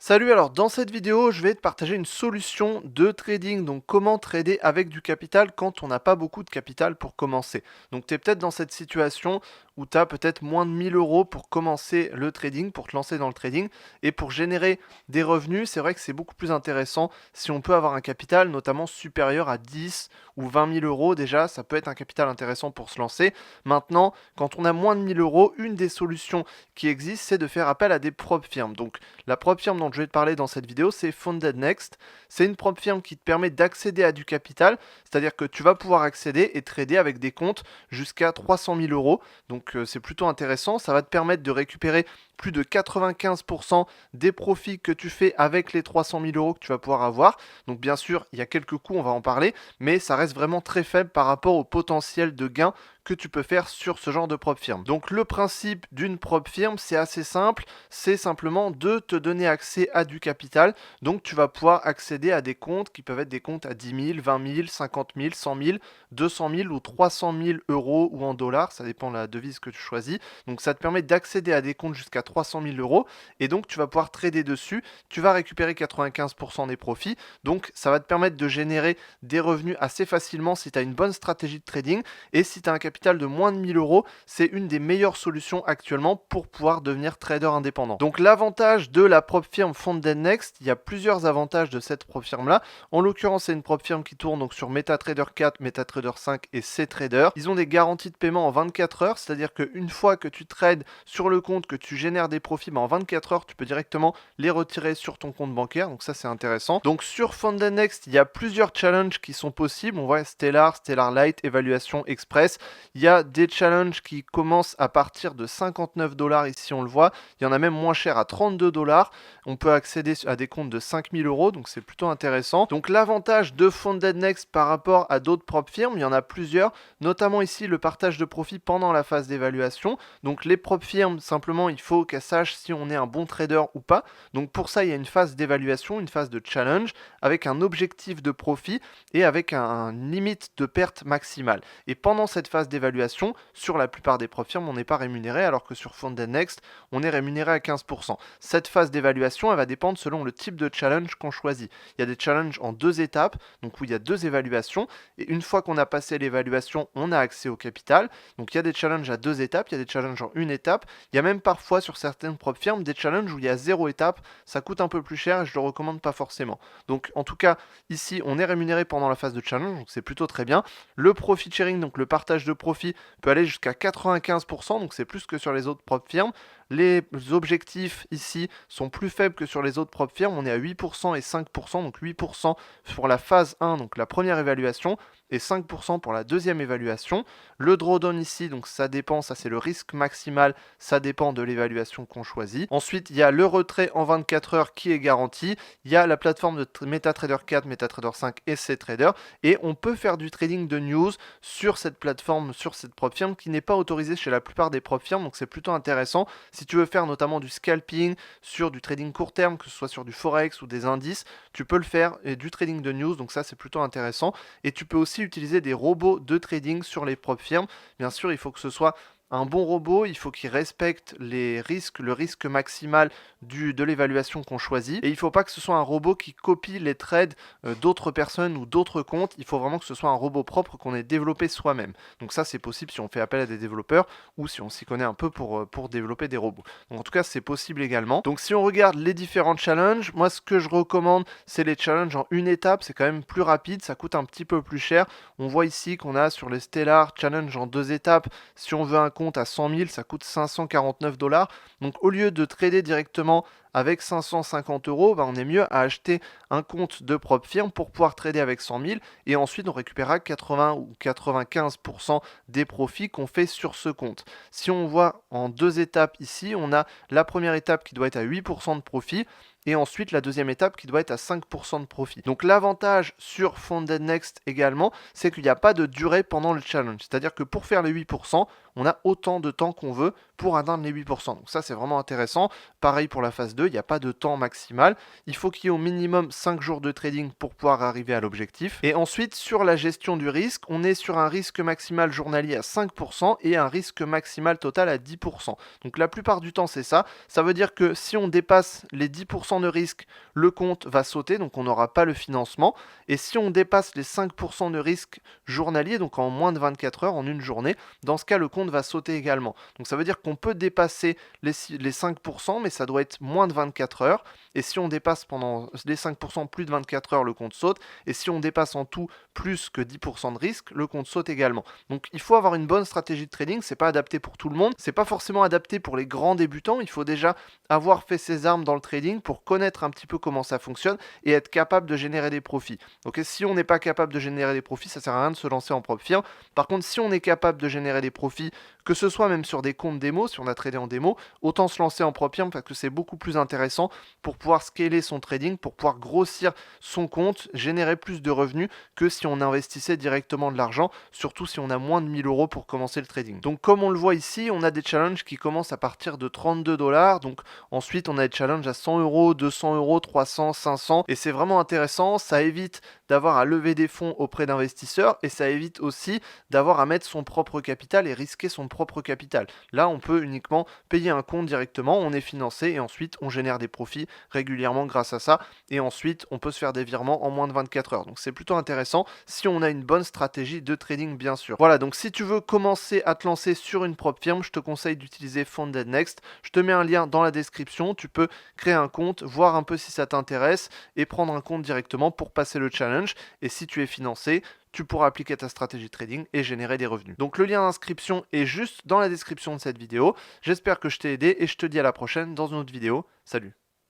Salut, alors dans cette vidéo, je vais te partager une solution de trading, donc comment trader avec du capital quand on n'a pas beaucoup de capital pour commencer. Donc tu es peut-être dans cette situation où tu as peut-être moins de 1000 euros pour commencer le trading, pour te lancer dans le trading, et pour générer des revenus, c'est vrai que c'est beaucoup plus intéressant si on peut avoir un capital notamment supérieur à 10 ou 20 000 euros déjà, ça peut être un capital intéressant pour se lancer. Maintenant, quand on a moins de 1000 euros, une des solutions qui existe, c'est de faire appel à des propres firmes. Donc la propre firme dont je vais te parler dans cette vidéo, c'est Founded Next. C'est une propre firme qui te permet d'accéder à du capital, c'est-à-dire que tu vas pouvoir accéder et trader avec des comptes jusqu'à 300 000 euros. Donc c'est plutôt intéressant. Ça va te permettre de récupérer plus de 95% des profits que tu fais avec les 300 000 euros que tu vas pouvoir avoir. Donc bien sûr, il y a quelques coûts, on va en parler, mais ça reste vraiment très faible par rapport au potentiel de gain que tu peux faire sur ce genre de propre firme. Donc le principe d'une propre firme, c'est assez simple, c'est simplement de te donner accès à du capital. Donc tu vas pouvoir accéder à des comptes qui peuvent être des comptes à 10 000, 20 000, 50 000, 100 000, 200 000 ou 300 000 euros ou en dollars, ça dépend de la devise que tu choisis. Donc ça te permet d'accéder à des comptes jusqu'à 300 000 euros et donc tu vas pouvoir trader dessus, tu vas récupérer 95% des profits, donc ça va te permettre de générer des revenus assez facilement si tu as une bonne stratégie de trading et si tu as un capital de moins de 1000 euros, c'est une des meilleures solutions actuellement pour pouvoir devenir trader indépendant. Donc l'avantage de la propre firme Founded Next, il y a plusieurs avantages de cette propre firme là. En l'occurrence, c'est une propre firme qui tourne donc sur MetaTrader 4, MetaTrader 5 et CTrader. Ils ont des garanties de paiement en 24 heures, c'est-à-dire qu'une fois que tu trades sur le compte, que tu génères des profits, en 24 heures, tu peux directement les retirer sur ton compte bancaire. Donc ça, c'est intéressant. Donc sur Founded Next, il y a plusieurs challenges qui sont possibles. On voit Stellar, Stellar Lite, Évaluation Express. Il y a des challenges qui commencent à partir de 59 dollars ici on le voit. Il y en a même moins cher à 32 dollars. On peut accéder à des comptes de 5000 euros, donc c'est plutôt intéressant. Donc l'avantage de Founded Next par rapport à d'autres propres firmes, il y en a plusieurs, notamment ici le partage de profit pendant la phase d'évaluation. Donc les propres firmes, simplement il faut qu'elles sachent si on est un bon trader ou pas. Donc pour ça il y a une phase d'évaluation, une phase de challenge avec un objectif de profit et avec un limite de perte maximale. Et pendant cette phase d'évaluation, sur la plupart des propres firmes, on n'est pas rémunéré, alors que sur Founded Next, on est rémunéré à 15%. Cette phase d'évaluation, elle va dépendre selon le type de challenge qu'on choisit. Il y a des challenges en deux étapes, donc où il y a deux évaluations, et une fois qu'on a passé l'évaluation, on a accès au capital. Donc il y a des challenges à deux étapes, il y a des challenges en une étape, il y a même parfois sur certaines propres firmes des challenges où il y a zéro étape, ça coûte un peu plus cher et je le recommande pas forcément. Donc en tout cas, ici, on est rémunéré pendant la phase de challenge, donc c'est plutôt très bien. Le profit sharing, donc le partage de profit, peut aller jusqu'à 95%, donc c'est plus que sur les autres propres firmes. Les objectifs ici sont plus faibles que sur les autres propres firmes, on est à 8% et 5%, donc 8% pour la phase 1, donc la première évaluation, et 5% pour la deuxième évaluation. Le drawdown ici, donc ça dépend, ça c'est le risque maximal, ça dépend de l'évaluation qu'on choisit. Ensuite, il y a le retrait en 24 heures qui est garanti, il y a la plateforme de MetaTrader 4, MetaTrader 5 et CTrader, et on peut faire du trading de news sur cette plateforme, sur cette propre firme qui n'est pas autorisée chez la plupart des propres firmes, donc c'est plutôt intéressant. Si tu veux faire notamment du scalping sur du trading court terme, que ce soit sur du forex ou des indices, tu peux le faire, et du trading de news, donc ça c'est plutôt intéressant. Et tu peux aussi utiliser des robots de trading sur les propres firmes. Bien sûr, il faut que ce soit un bon robot, il faut qu'il respecte les risques, le risque maximal de l'évaluation qu'on choisit. Et il ne faut pas que ce soit un robot qui copie les trades d'autres personnes ou d'autres comptes. Il faut vraiment que ce soit un robot propre qu'on ait développé soi-même. Donc ça, c'est possible si on fait appel à des développeurs ou si on s'y connaît un peu pour développer des robots. Donc en tout cas, c'est possible également. Donc si on regarde les différents challenges, moi ce que je recommande, c'est les challenges en une étape. C'est quand même plus rapide, ça coûte un petit peu plus cher. On voit ici qu'on a sur les Stellar challenge en deux étapes. Si on veut un compte à 100 000, ça coûte 549 dollars. Donc au lieu de trader directement avec 550 euros, on est mieux à acheter un compte de propre firme pour pouvoir trader avec 100 000 et ensuite on récupérera 80 ou 95% des profits qu'on fait sur ce compte. Si on voit en deux étapes ici, on a la première étape qui doit être à 8% de profit et ensuite la deuxième étape qui doit être à 5% de profit. Donc l'avantage sur Founded Next également, c'est qu'il n'y a pas de durée pendant le challenge. C'est-à-dire que pour faire les 8%, on a autant de temps qu'on veut pour atteindre les 8%. Donc ça, c'est vraiment intéressant. Pareil pour la phase 2, il n'y a pas de temps maximal. Il faut qu'il y ait au minimum 5 jours de trading pour pouvoir arriver à l'objectif. Et ensuite, sur la gestion du risque, on est sur un risque maximal journalier à 5% et un risque maximal total à 10%. Donc la plupart du temps, c'est ça. Ça veut dire que si on dépasse les 10% de risque, le compte va sauter, donc on n'aura pas le financement. Et si on dépasse les 5% de risque journalier, donc en moins de 24 heures, en une journée, dans ce cas, le compte va sauter également. Donc ça veut dire qu'on peut dépasser les 5%, mais ça doit être moins de 24 heures. Et si on dépasse pendant les 5% plus de 24 heures, le compte saute. Et si on dépasse en tout plus que 10% de risque, le compte saute également. Donc il faut avoir une bonne stratégie de trading. C'est pas adapté pour tout le monde. C'est pas forcément adapté pour les grands débutants. Il faut déjà avoir fait ses armes dans le trading pour connaître un petit peu comment ça fonctionne et être capable de générer des profits. Donc si on n'est pas capable de générer des profits, ça sert à rien de se lancer en propre firme. Par contre, si on est capable de générer des profits, que ce soit même sur des comptes démo, si on a tradé en démo, autant se lancer en propre firme parce que c'est beaucoup plus intéressant pour pouvoir scaler son trading, pour pouvoir grossir son compte, générer plus de revenus que si on investissait directement de l'argent, surtout si on a moins de 1000 euros pour commencer le trading. Donc comme on le voit ici, on a des challenges qui commencent à partir de 32 $. Donc ensuite, on a des challenges à 100 euros, 200 euros, 300, 500. Et c'est vraiment intéressant. Ça évite d'avoir à lever des fonds auprès d'investisseurs et ça évite aussi d'avoir à mettre son propre capital et risquer son propre capital. Là, on peut uniquement payer un compte directement, on est financé et ensuite on génère des profits régulièrement grâce à ça. Et ensuite, on peut se faire des virements en moins de 24 heures. Donc c'est plutôt intéressant si on a une bonne stratégie de trading, bien sûr. Voilà, donc si tu veux commencer à te lancer sur une propre firme, je te conseille d'utiliser Founded Next. Je te mets un lien dans la description. Tu peux créer un compte, voir un peu si ça t'intéresse et prendre un compte directement pour passer le challenge. Et si tu es financé, tu pourras appliquer ta stratégie trading et générer des revenus. Donc le lien d'inscription est juste dans la description de cette vidéo. J'espère que je t'ai aidé et je te dis à la prochaine dans une autre vidéo. Salut!